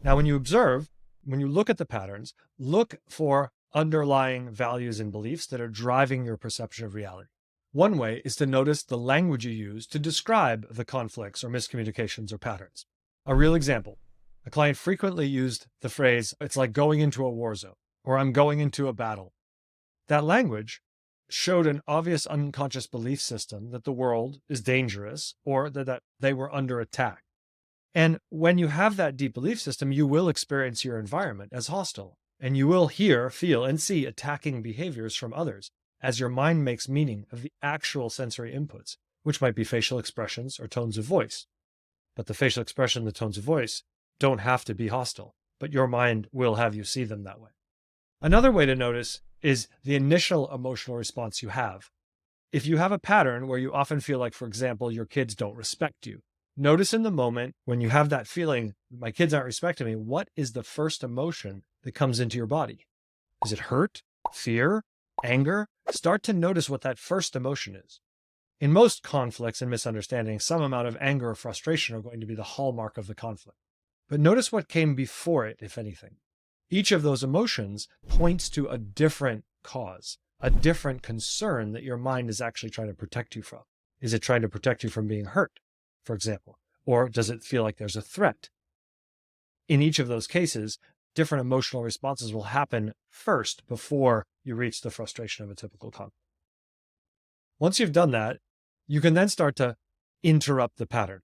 Now, when you look at the patterns, look for underlying values and beliefs that are driving your perception of reality. One way is to notice the language you use to describe the conflicts or miscommunications or patterns. A real example, a client frequently used the phrase, "It's like going into a war zone," or "I'm going into a battle." That language showed an obvious unconscious belief system that the world is dangerous or that they were under attack. And when you have that deep belief system, you will experience your environment as hostile, and you will hear, feel, and see attacking behaviors from others as your mind makes meaning of the actual sensory inputs, which might be facial expressions or tones of voice. But the facial expression, the tones of voice, don't have to be hostile, but your mind will have you see them that way. Another way to notice is the initial emotional response you have. If you have a pattern where you often feel like, for example, your kids don't respect you, notice in the moment when you have that feeling, my kids aren't respecting me, what is the first emotion that comes into your body? Is it hurt, fear, anger? Start to notice what that first emotion is. In most conflicts and misunderstandings, some amount of anger or frustration are going to be the hallmark of the conflict. But notice what came before it, if anything. Each of those emotions points to a different cause, a different concern that your mind is actually trying to protect you from. Is it trying to protect you from being hurt, for example? Or does it feel like there's a threat? In each of those cases, different emotional responses will happen first before you reach the frustration of a typical conflict. Once you've done that, you can then start to interrupt the pattern.